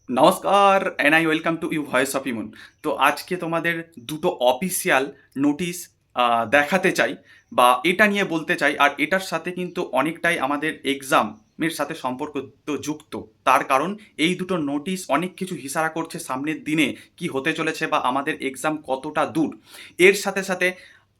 নমস্কার and I welcome to you voice of Emon. তো আজকে তোমাদের দুটো অফিসিয়াল নোটিশ দেখাতে চাই বা এটা নিয়ে বলতে চাই, আর এটার সাথে কিন্তু অনেকটাই আমাদের এক্সামের সাথে সম্পর্ক যুক্ত। তার কারণ এই দুটো নোটিশ অনেক কিছু ইশারা করছে সামনের দিনে কি হতে চলেছে বা আমাদের এক্সাম কতটা দূর। এর সাথে সাথে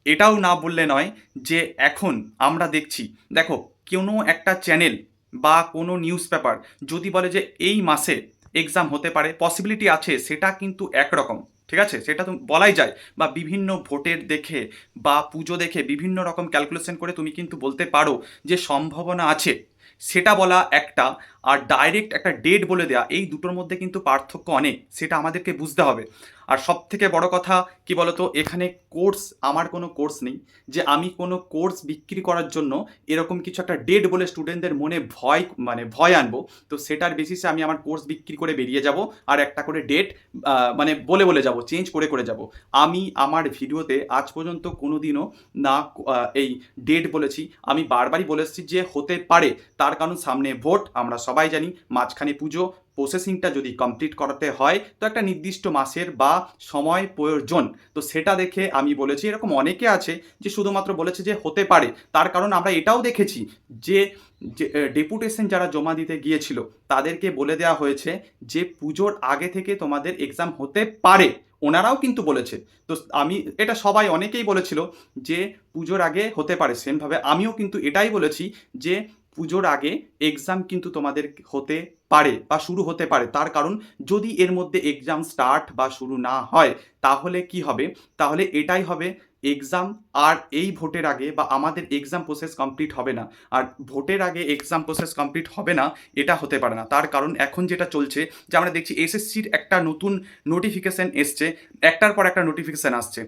এটাও না বললে নয় যে এখন আমরা দেখছি, দেখো, কোনো একটা চ্যানেল বা কোনো নিউজ পেপার যদি বলে যে এই মাসে এক্সাম হতে পারে, পসিবিলিটি আছে, সেটা কিন্তু একরকম, ঠিক আছে, সেটা তো বলাই যায়। বা বিভিন্ন ভোটের দেখে বা পুজো দেখে বিভিন্ন রকম ক্যালকুলেশন করে তুমি কিন্তু বলতে পারো যে সম্ভাবনা আছে, সেটা বলা একটা। আর ডাইরেক্ট একটা ডেট বলে দেয়া, এই দুটোর মধ্যে কিন্তু পার্থক্য অনেক, সেটা আমাদেরকে বুঝতে হবে। আর সব থেকে বড় কথা কি বলতো, এখানে কোর্স, আমার কোনো কোর্স নেই যে আমি কোনো কোর্স বিক্রি করার জন্য এরকম কিছু একটা ডেট বলে স্টুডেন্টদের মনে ভয় আনবো। তো সেটার বেসিসে আমি আমার কোর্স বিক্রি করে বেরিয়ে যাব, আর একটা করে ডেট বলে বলে যাব, চেঞ্জ করে করে যাব। আমি আমার ভিডিওতে আজ পর্যন্ত কোনো দিনও না এই ডেট বলেছি। আমি বারবারই বলে এসেছি যে হতে পারে, তার কারণ সামনে ভোট, আমরা সবাই জানি, মাঝখানে পুজো, প্রসেসিংটা যদি কমপ্লিট করাতে হয় তো একটা নির্দিষ্ট মাসের বা সময় প্রয়োজন। তো সেটা দেখে আমি বলেছি। এরকম অনেকে আছে যে শুধুমাত্র বলেছে যে হতে পারে, তার কারণ আমরা এটাও দেখেছি যে ডেপুটেশন যারা জমা দিতে গিয়েছিল তাদেরকে বলে দেওয়া হয়েছে যে পুজোর আগে থেকে তোমাদের এক্সাম হতে পারে। ওনারাও কিন্তু বলেছে। তো আমি এটা সবাই অনেকেই বলেছিল যে পুজোর আগে হতে পারে, সেমভাবে আমিও কিন্তু এটাই বলেছি যে পুজোর আগে এক্সাম কিন্তু তোমাদের হতে পারে বা শুরু হতে পারে। তার কারণ যদি এর মধ্যে এক্সাম স্টার্ট বা শুরু না হয় তাহলে কি হবে, তাহলে এটাই হবে এক্সাম আর এই ভোটের আগে বা আমাদের এক্সাম প্রসেস কমপ্লিট হবে না। আর ভোটের আগে এক্সাম প্রসেস কমপ্লিট হবে না, এটা হতে পারে না। তার কারণ এখন যেটা চলছে যে আমরা দেখছি এসএসসির একটা নতুন নোটিফিকেশান এসছে, একটার পর একটা নোটিফিকেশান আসছে।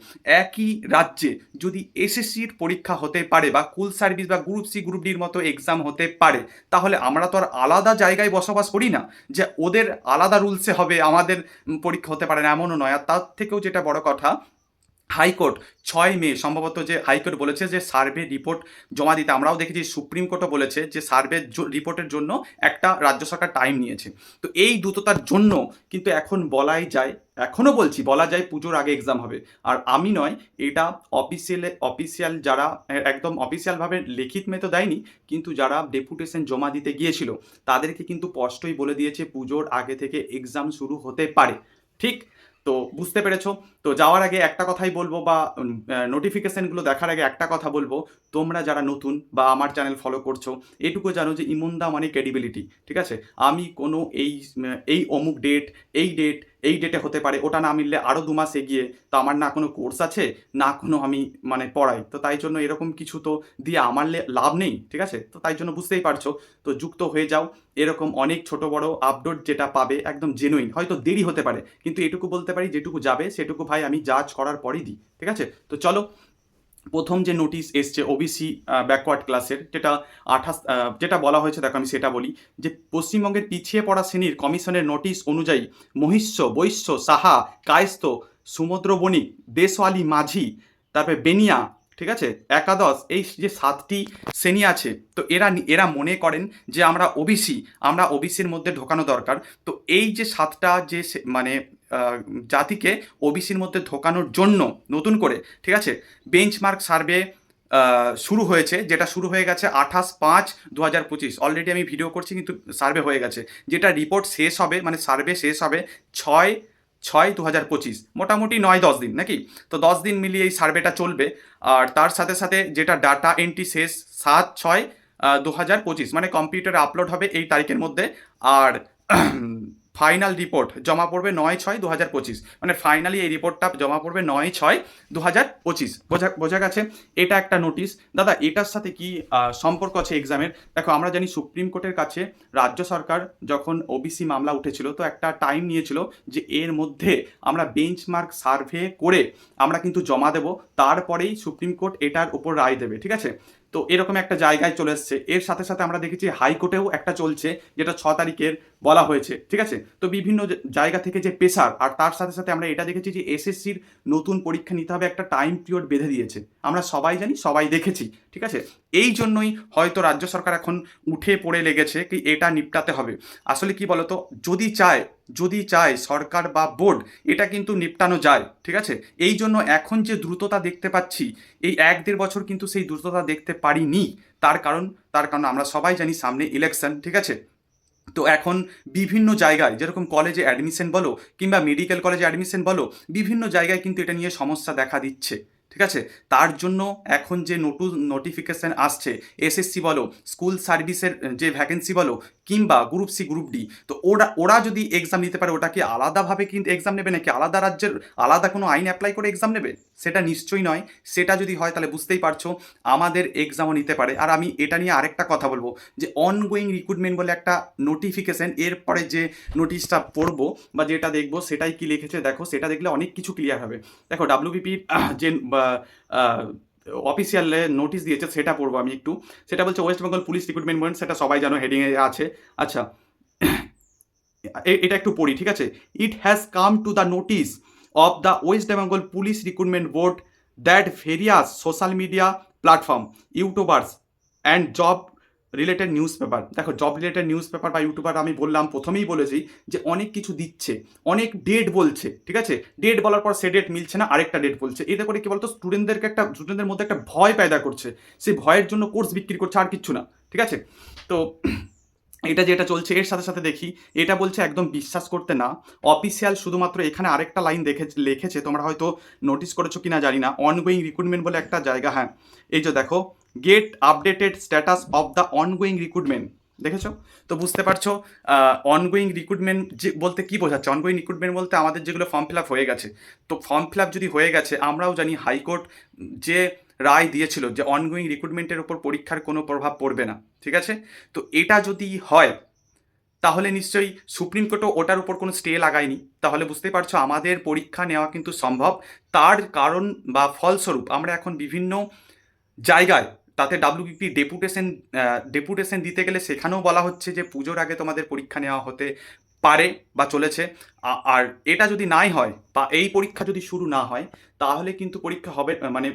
একই রাজ্যে যদি এসএসসির পরীক্ষা হতে পারে বা কুল সার্ভিস বা গ্রুপ সি গ্রুপ ডির মতো এক্সাম হতে পারে, তাহলে আমরা তো আর আলাদা জায়গায় বসবাস করি না যে ওদের আলাদা রুলসে হবে, আমাদের পরীক্ষা হতে পারে না, এমনও নয়। আর তার থেকেও যেটা বড় কথা, হাইকোর্ট 6 মে সম্ভবত যে হাইকোর্ট বলেছে যে সার্ভে রিপোর্ট জমা দিতে। আমরাও দেখেছি সুপ্রিম কোর্টও বলেছে যে সার্ভে রিপোর্টের জন্য একটা রাজ্য সরকার টাইম নিয়েছে। তো এই দ্রুততার জন্য কিন্তু এখন বলাই যায়, এখনও বলছি, বলা যায় পুজোর আগে এক্সাম হবে। আর আমি নয়, এটা অফিসিয়াল যারা একদম অফিসিয়ালভাবে লিখিত মে তো দেয়নি, কিন্তু যারা ডেপুটেশন জমা দিতে গিয়েছিল তাদেরকে কিন্তু স্পষ্টই বলে দিয়েছে পুজোর আগে থেকে এক্সাম শুরু হতে পারে। ঠিক? তো বুঝতে পেরেছো? তো যাওয়ার আগে একটা কথাই বলবো, বা নোটিফিকেশনগুলো দেখার আগে একটা কথা বলবো, তোমরা যারা নতুন বা আমার চ্যানেল ফলো করছো, এটুকু জানো যে ইমনদা মানে ক্রেডিবিলিটি, ঠিক আছে? আমি কোনো এই অমুক ডেট, এই ডেট, এই ডেটে হতে পারে, ওটা না মিললে আরও 2 মাস এগিয়ে, তো আমার না কোনো কোর্স আছে, না কোনো আমি পড়াই, তো তাই জন্য এরকম কিছু তো দিয়ে আমার লাভ নেই, ঠিক আছে? তো তাই জন্য বুঝতেই পারছো, তো যুক্ত হয়ে যাও। এরকম অনেক ছোট বড় আপডেট যেটা পাবে একদম জেনুইন, হয়তো দেরি হতে পারে, কিন্তু এটুকু বলতে পারি যেটুকু যাবে সেটুকু ভাই আমি জাজ করার পরই দিই, ঠিক আছে? তো চলো, প্রথম যে নোটিশ এসছে ওবিসি ব্যাকওয়ার্ড ক্লাসের, যেটা বলা হয়েছে, দেখো আমি সেটা বলি যে পশ্চিমবঙ্গের পিছিয়ে পড়া শ্রেণীর কমিশনের নোটিশ অনুযায়ী মহিষ্য, বৈশ্য, সাহা, কায়স্থ, সমুদ্র বণিক, দেশওয়ালি, মাঝি, তারপরে বেনিয়া, ঠিক আছে, একাদশ, এই যে 7টি শ্রেণী আছে, তো এরা মনে করেন যে আমরা ওবিসির মধ্যে ঢোকানো দরকার। তো এই যে 7টা যে জাতিকে ওবিসির মধ্যে ঢোকানোর জন্য নতুন করে, ঠিক আছে, বেঞ্চমার্ক সার্ভে শুরু হয়েছে, যেটা শুরু হয়ে গেছে 28/5/2025। অলরেডি আমি ভিডিও করছি কিন্তু সার্ভে হয়ে গেছে। যেটা রিপোর্ট শেষ হবে, সার্ভে শেষ হবে 6/6/2025, মোটামুটি 9-10 দিন নাকি। তো 10 দিন মিলিয়ে এই সার্ভেটা চলবে। আর তার সাথে সাথে যেটা ডাটা এন্ট্রি শেষ 7/6/2025, কম্পিউটারে আপলোড হবে এই তারিখের মধ্যে। আর ফাইনাল রিপোর্ট জমা পড়বে 9/6/2025, ফাইনালি এই রিপোর্টটা জমা পড়বে 9/6/2025। বোঝা গেছে? এটা একটা নোটিশ। দাদা, এটার সাথে কি সম্পর্ক আছে এক্সামের? দেখো, আমরা জানি সুপ্রিম কোর্টের কাছে রাজ্য সরকার যখন ওবিসি মামলা উঠেছিল তো একটা টাইম নিয়েছিল যে এর মধ্যে আমরা বেঞ্চমার্ক সার্ভে করে আমরা কিন্তু জমা দেব, তারপরেই সুপ্রিম কোর্ট এটার উপর রায় দেবে, ঠিক আছে? তো এরকম একটা জায়গায় চলে এসছে। এর সাথে সাথে আমরা দেখেছি হাইকোর্টেও একটা চলছে, যেটা 6 তারিখের বলা হয়েছে, ঠিক আছে? তো বিভিন্ন জায়গা থেকে যে প্রেসার, আর তার সাথে সাথে আমরা এটা দেখেছি যে এসএসসির নতুন পরীক্ষা নিতে হবে, একটা টাইম পিরিয়ড বেঁধে দিয়েছে, আমরা সবাই জানি, সবাই দেখেছি, ঠিক আছে? এই জন্যই হয়তো রাজ্য সরকার এখন উঠে পড়ে লেগেছে কি এটা নিপটাতে হবে। আসলে কি বলতো, যদি চায় সরকার বা বোর্ড, এটা কিন্তু নিপটানো যায়, ঠিক আছে। এই জন্য এখন যে দ্রুততা দেখতে পাচ্ছি, এই 1-1.5 বছর কিন্তু সেই দ্রুততা দেখতে পারিনি। তার কারণ আমরা সবাই জানি সামনে ইলেকশন, ঠিক আছে। তো এখন বিভিন্ন জায়গায় যেরকম কলেজে অ্যাডমিশন বলো কিংবা মেডিকেল কলেজে অ্যাডমিশন বলো, বিভিন্ন জায়গায় কিন্তু এটা নিয়ে সমস্যা দেখা দিচ্ছে, ঠিক আছে। তার জন্য এখন যে নোটিফিকেশান আসছে, এসএসসি বলো, স্কুল সার্ভিসের যে ভ্যাকেন্সি বলো, কিংবা গ্রুপ সি গ্রুপ ডি, তো ওরা যদি এক্সাম নিতে পারে, ওটা কি আলাদাভাবে কিন্তু এক্সাম নেবে নাকি আলাদা রাজ্যের আলাদা কোনো আইন অ্যাপ্লাই করে এক্সাম নেবে? সেটা নিশ্চয়ই নয়। সেটা যদি হয় তাহলে বুঝতেই পারছো আমাদের এক্সামও নিতে পারে। আর আমি এটা নিয়ে আরেকটা কথা বলবো, যে অনগোয়িং রিক্রুটমেন্ট বলে একটা নোটিফিকেশান, এরপরে যে নোটিশটা পড়বো বা যেটা দেখবো সেটাই কি লিখেছে দেখো, সেটা দেখলে অনেক কিছু ক্লিয়ার হবে। দেখো ডাব্লিউবিপির যে অফিসিয়াল নোটিশ দিয়েছে সেটা পড়বো আমি একটু। সেটা বলছে West Bengal police recruitment movement, সেটা সবাই জানো হেডিংয়ে আছে। আচ্ছা, এটা একটু পড়ি, ঠিক আছে। It has come to the notice of the West Bengal police recruitment board that various social media platform, YouTubers and job related newspaper, দেখো জব রিলেটেড নিউজ পেপার বা ইউটিউবার আমি বললাম, প্রথমেই বলেছি যে অনেক কিছু দিচ্ছে, অনেক ডেট বলছে, ঠিক আছে। ডেট বলার পর সে ডেট মিলছে না, আরেকটা ডেট বলছে। এতে করে কি বলতো, স্টুডেন্টদের মধ্যে একটা ভয় পয়দা করছে। সেই ভয়ের জন্য কোর্স বিক্রি করছে, আর কিচ্ছু না, ঠিক আছে। তো এটা যেটা চলছে এর সাথে সাথে দেখি, এটা বলছে একদম বিশ্বাস করতে না, অফিসিয়াল শুধুমাত্র এখানে আরেকটা লাইন লিখেছে, তোমরা হয়তো নোটিস করেছো কিনা জানি না, অনগোয়িং রিক্রুটমেন্ট বলে একটা জায়গা, হ্যাঁ এই যে দেখো, gate updated status of the ongoing recruitment, দেখেছো? তো বুঝতে পারছো অনগোয়িং রিক্রুটমেন্ট যে বলতে কি বোঝাচ্ছে। অনগোয়িং রিক্রুটমেন্ট বলতে আমাদের যেগুলো ফর্ম ফিল আপ হয়ে গেছে, তো ফর্ম ফিল আপ যদি হয়ে গেছে, আমরাও জানি হাইকোর্ট যে রায় দিয়েছিল যে অনগোয়িং রিক্রুটমেন্টের উপর পরীক্ষার কোনো প্রভাব পড়বে না, ঠিক আছে। তো এটা যদি হয় তাহলে নিশ্চয়ই সুপ্রিম কোর্টও ওটার উপর কোনো স্টে লাগায়নি, তাহলে বুঝতেই পারছো আমাদের পরীক্ষা নেওয়া কিন্তু সম্ভব। তার কারণ বা ফলস্বরূপ আমরা এখন বিভিন্ন জায়গায়, তাতে ডাব্লিউবিপি ডেপুটেশন দিতে গেলে সেখানেও বলা হচ্ছে যে পুজোর আগে তোমাদের পরীক্ষা নেওয়া হতে পারে বা চলেছে। আর এটা যদি নাই হয় বা এই পরীক্ষা যদি শুরু না হয়, তাহলে কিন্তু পরীক্ষা হবে মানে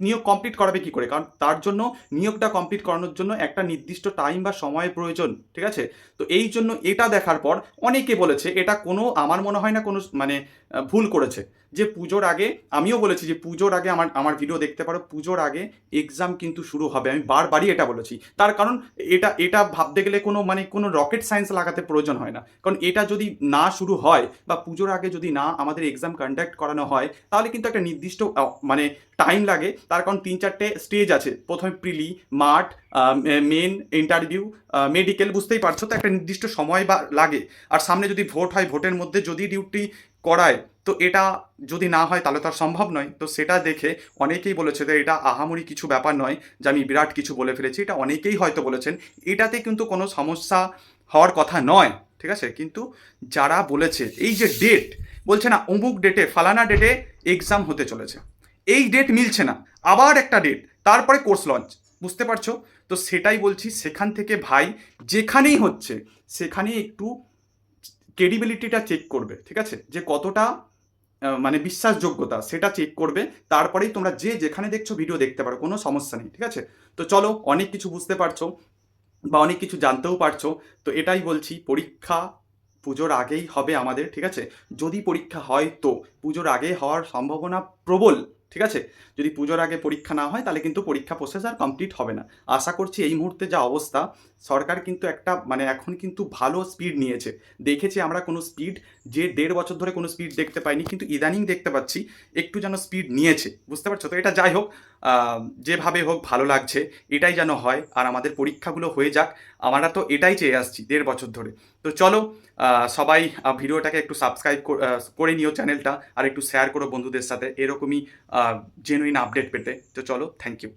নিয়োগ কমপ্লিট করাবে কি করে, কারণ তার জন্য নিয়োগটা কমপ্লিট করানোর জন্য একটা নির্দিষ্ট টাইম বা সময়ের প্রয়োজন, ঠিক আছে। তো এই জন্য এটা দেখার পর অনেকে বলেছে এটা কোনো, আমার মনে হয় না কোনো মানে ভুল করেছে, যে পুজোর আগে, আমিও বলেছি যে পুজোর আগে আমার ভিডিও দেখতে পারো, পুজোর আগে এক্সাম কিন্তু শুরু হবে, আমি বারবারই এটা বলেছি। তার কারণ এটা ভাবতে গেলে কোনো রকেট সায়েন্স লাগাতে প্রয়োজন হয় না, কারণ এটা যদি না শুরু হয় বা পুজোর আগে যদি না আমাদের এক্সাম কন্ডাক্ট করানো হয়, তাহলে কিন্তু একটা নির্দিষ্ট মানে টাইম লাগে। তার কারণ 3-4টে স্টেজ আছে, প্রথমে প্রিলি, মাঠ, মেন, ইন্টারভিউ, মেডিকেল, বুঝতেই পারছো তো একটা নির্দিষ্ট সময় বা লাগে। আর সামনে যদি ভোট হয়, ভোটের মধ্যে যদি ডিউটি করায়, তো এটা যদি না হয় তাহলে তো আর সম্ভব নয়। তো সেটা দেখে অনেকেই বলেছে যে এটা আহামরি কিছু ব্যাপার নয়, যে আমি বিরাট কিছু বলে ফেলেছি, এটা অনেকেই হয়তো বলেছেন। এটাতে কিন্তু কোনো সমস্যা হওয়ার কথা নয়, ঠিক আছে। কিন্তু যারা বলেছে এই যে ডেট বলছে না, অমুক ডেটে ফালানা ডেটে এক্সাম হতে চলেছে, এই ডেট মিলছে না, আবার একটা ডেট, তারপরে কোর্স লঞ্চ, বুঝতে পারছো? তো সেটাই বলছি, সেখান থেকে ভাই যেখানেই হচ্ছে সেখানেই একটু ক্রেডিবিলিটিটা চেক করবে, ঠিক আছে, যে কতটা মানে বিশ্বাসযোগ্যতা সেটা চেক করবে। তারপরেই তোমরা যে যেখানে দেখছো ভিডিও দেখতে পারো, কোনো সমস্যা নেই, ঠিক আছে। তো চলো, অনেক কিছু বুঝতে পারছো বা অনেক কিছু জানতেও পারছো। তো এটাই বলছি, পরীক্ষা পুজোর আগেই হবে আমাদের, ঠিক আছে। যদি পরীক্ষা হয় তো পুজোর আগে হওয়ার সম্ভাবনা প্রবল, ঠিক আছে। যদি পুজোর আগে পরীক্ষা না হয় তাহলে কিন্তু পরীক্ষা প্রসেস আর কমপ্লিট হবে না। আশা করছি এই মুহূর্তে যা অবস্থা, সরকার কিন্তু একটা মানে এখন কিন্তু ভালো স্পিড নিয়েছে। দেখেছি আমরা কোনো স্পিড, যে 1.5 বছর ধরে কোনো স্পিড দেখতে পাইনি, কিন্তু ইদানিং দেখতে পাচ্ছি একটু যেন স্পিড নিয়েছে, বুঝতে পারছো? তো এটা যাই হোক, যেভাবে হোক ভালো লাগছে, এটাই যেন হয় আর আমাদের পরীক্ষাগুলো হয়ে যাক। আমরা তো এটাই চেয়ে আসছি 1.5 বছর ধরে। তো চলো, সবাই ভিডিওটাকে একটু সাবস্ক্রাইব করে নিও চ্যানেলটা, আর একটু শেয়ার করো বন্ধুদের সাথে এরকমই জেনুইন আপডেট পেতে। তো চলো, থ্যাংক ইউ।